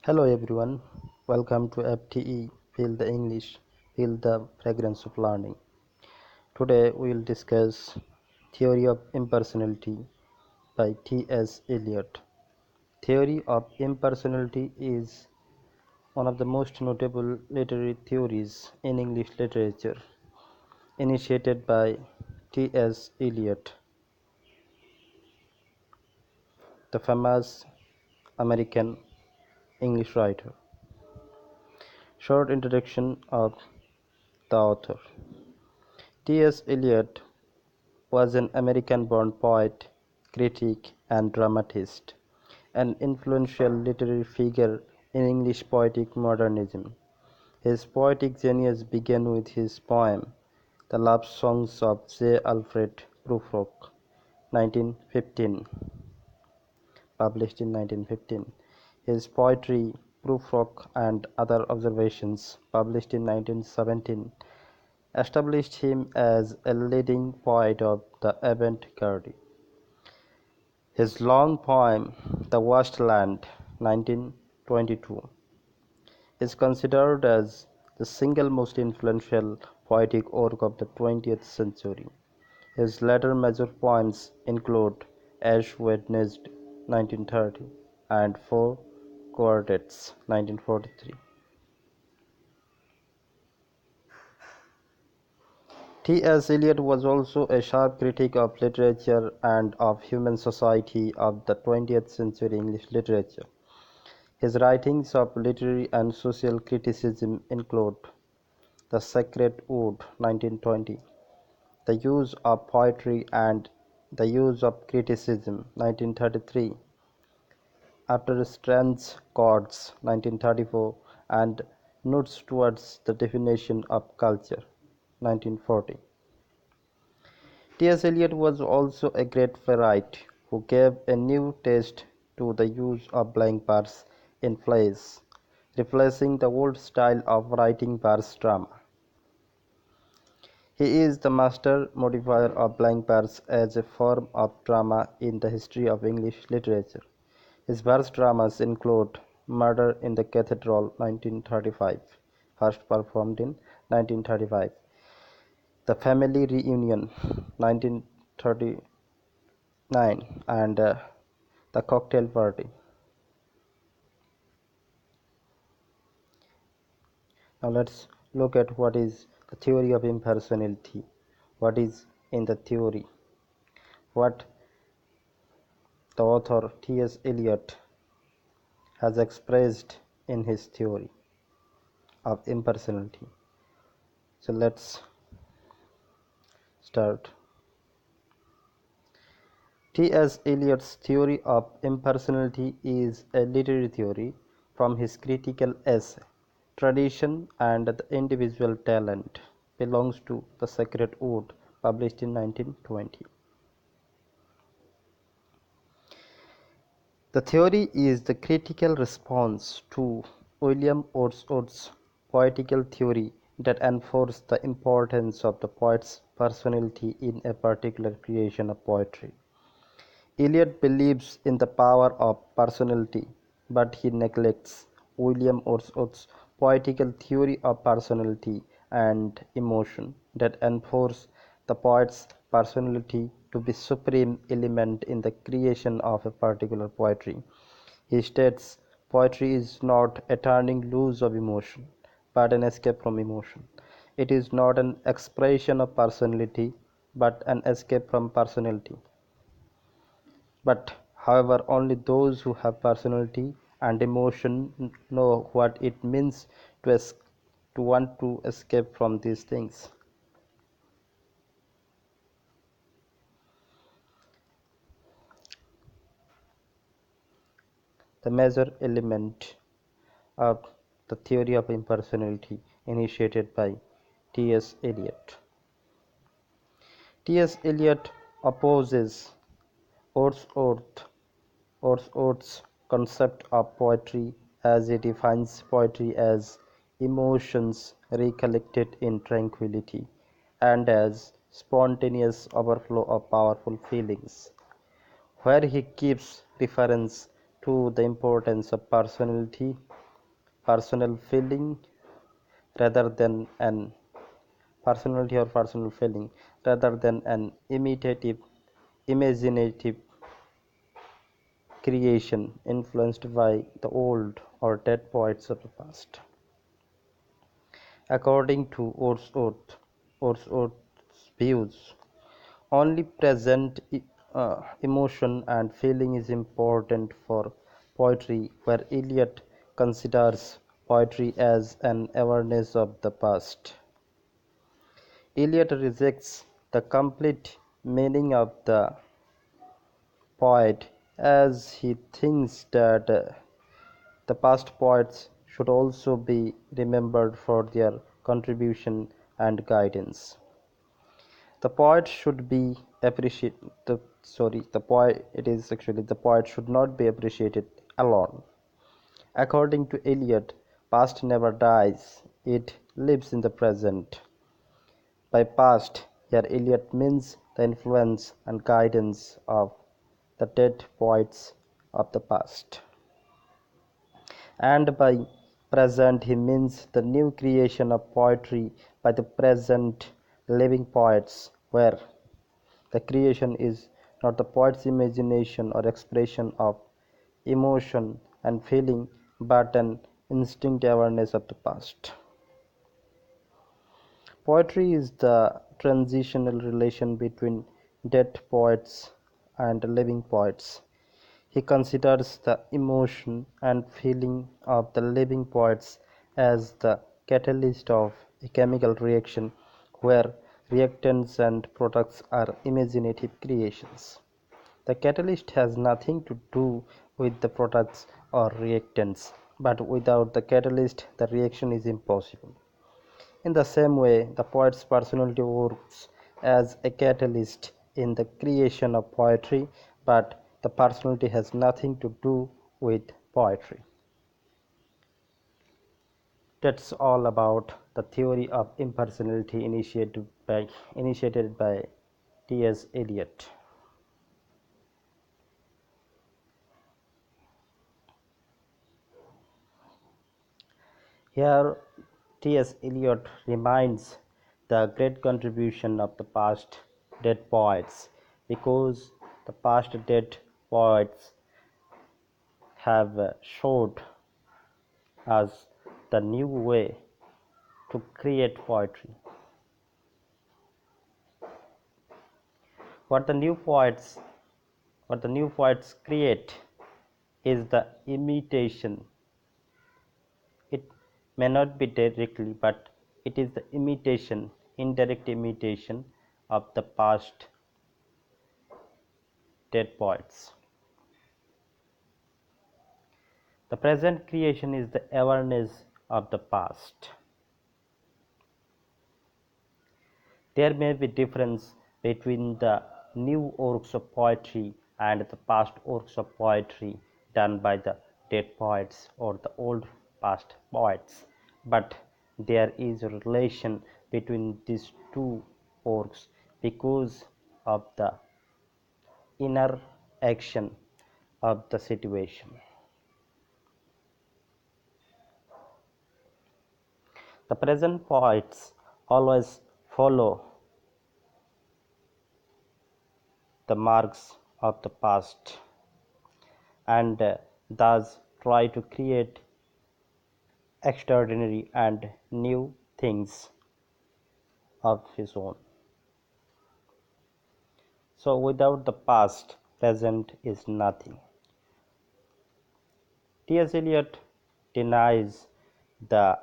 Hello everyone, welcome to FTE Feel the English, Feel the Fragrance of Learning. Today we will discuss Theory of Impersonality by T.S. Eliot. Theory of impersonality is one of the most notable literary theories in English literature, initiated by T.S. Eliot, the famous American English writer. Short introduction of the author. T.S. Eliot was an American-born poet, critic, and dramatist, an influential literary figure in English poetic modernism. His poetic genius began with his poem, The Love Songs of J. Alfred Prufrock, 1915, published in 1915. His poetry, Prufrock and Other Observations, published in 1917, established him as a leading poet of the avant-garde. His long poem, The Vast Land, 1922, is considered as the single most influential poetic work of the 20th century. His later major poems include Ash Wednesday, 1930, and Four Quartets, 1943. T. S. Eliot was also a sharp critic of literature and of human society of the 20th century English literature. His writings of literary and social criticism include The Sacred Wood, 1920, The Use of Poetry and the Use of Criticism, 1933, After Strange Chords, 1934, and Notes Towards the Definition of Culture, 1940. T. S. Eliot was also a great playwright who gave a new taste to the use of blank verse in plays, replacing the old style of writing verse drama. He is the master modifier of blank verse as a form of drama in the history of English literature. His verse dramas include Murder in the Cathedral, 1935, first performed in 1935, The Family Reunion, 1939, and The Cocktail Party. Now let's look at what is the theory of impersonality. What is in the theory? What the author T.S. Eliot has expressed in his theory of impersonality. So let's start. T. S. Eliot's theory of impersonality is a literary theory from his critical essay. Tradition and the Individual Talent belongs to the Sacred Wood, published in 1920. The theory is the critical response to William Wordsworth's poetical theory that enforced the importance of the poet's personality in a particular creation of poetry. Eliot believes in the power of personality, but he neglects William Wordsworth's poetical theory of personality and emotion that enforce the poet's personality to be supreme element in the creation of a particular poetry. He states poetry is not a turning loose of emotion, but an escape from emotion. It is not an expression of personality, but an escape from personality. But, however, only those who have personality and emotion know what it means to want to escape from these things. The major element of the theory of impersonality initiated by T. S. Eliot. T. S. Eliot opposes Wordsworth's concept of poetry as he defines poetry as emotions recollected in tranquility and as spontaneous overflow of powerful feelings, where he gives reference to the importance of personality. personal feeling rather than an personality or personal feeling rather than an imaginative creation influenced by the old or dead poets of the past. According to Wordsworth's views, only present emotion and feeling is important for poetry, where Eliot considers poetry as an awareness of the past. Eliot rejects the complete meaning of the poet as he thinks that the past poets should also be remembered for their contribution and guidance. The poet should be appreciated. The poet. It is actually the poet should not be appreciated alone. According to Eliot, past never dies; it lives in the present. By past, here Eliot means the influence and guidance of the dead poets of the past. And by present he means the new creation of poetry by the present living poets, where the creation is not the poet's imagination or expression of emotion and feeling, but an instinct awareness of the past. Poetry is the transitional relation between dead poets and living poets. He considers the emotion and feeling of the living poets as the catalyst of a chemical reaction where reactants and products are imaginative creations. The catalyst has nothing to do with the products or reactants, but without the catalyst, the reaction is impossible. In the same way, the poet's personality works as a catalyst in the creation of poetry, but the personality has nothing to do with poetry. That's all about the theory of impersonality initiated by T.S. Eliot. Here, T.S. Eliot reminds the great contribution of the past dead poets, because the past dead poets have showed us the new way to create poetry. What the new poets what the new poets create is the imitation. It may not be directly, but it is the imitation, indirect imitation of the past dead poets. The present creation is the awareness of the past. There may be difference between the new works of poetry and the past works of poetry done by the dead poets or the old past poets, but there is a relation between these two works because of the inner action of the situation. The present poets always follow the marks of the past and thus try to create extraordinary and new things of his own. So, without the past, present is nothing. T.S. Eliot denies the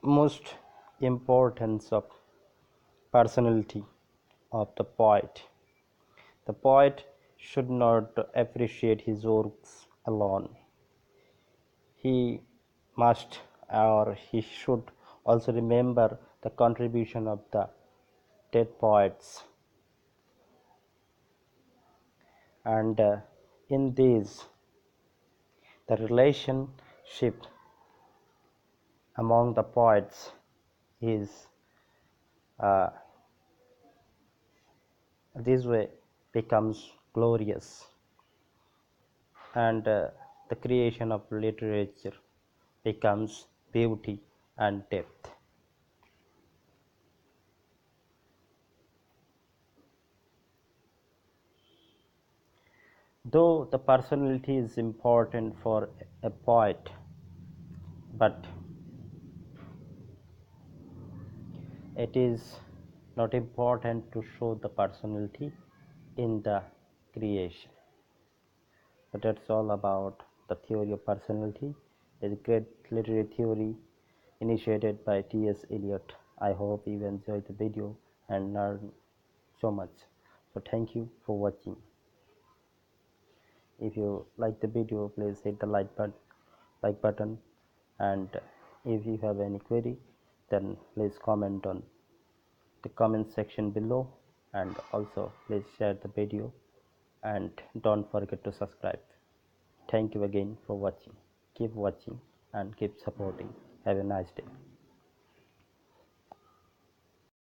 most importance of personality of the poet. The poet should not appreciate his works alone. He must or he should also remember the contribution of the dead poets, and in these the relationship among the poets is uh, this way becomes glorious, and the creation of literature becomes beauty and depth. Though the personality is important for a poet, but it is not important to show the personality in the creation. So that's all about the theory of personality. It's a great literary theory initiated by T.S. Eliot. I hope you enjoyed the video and learned so much. So thank you for watching. If you like the video, please hit the like button, and if you have any query, then please comment on the comment section below, and also please share the video and don't forget to subscribe. Thank you again for watching. Keep watching and keep supporting. Have a nice day.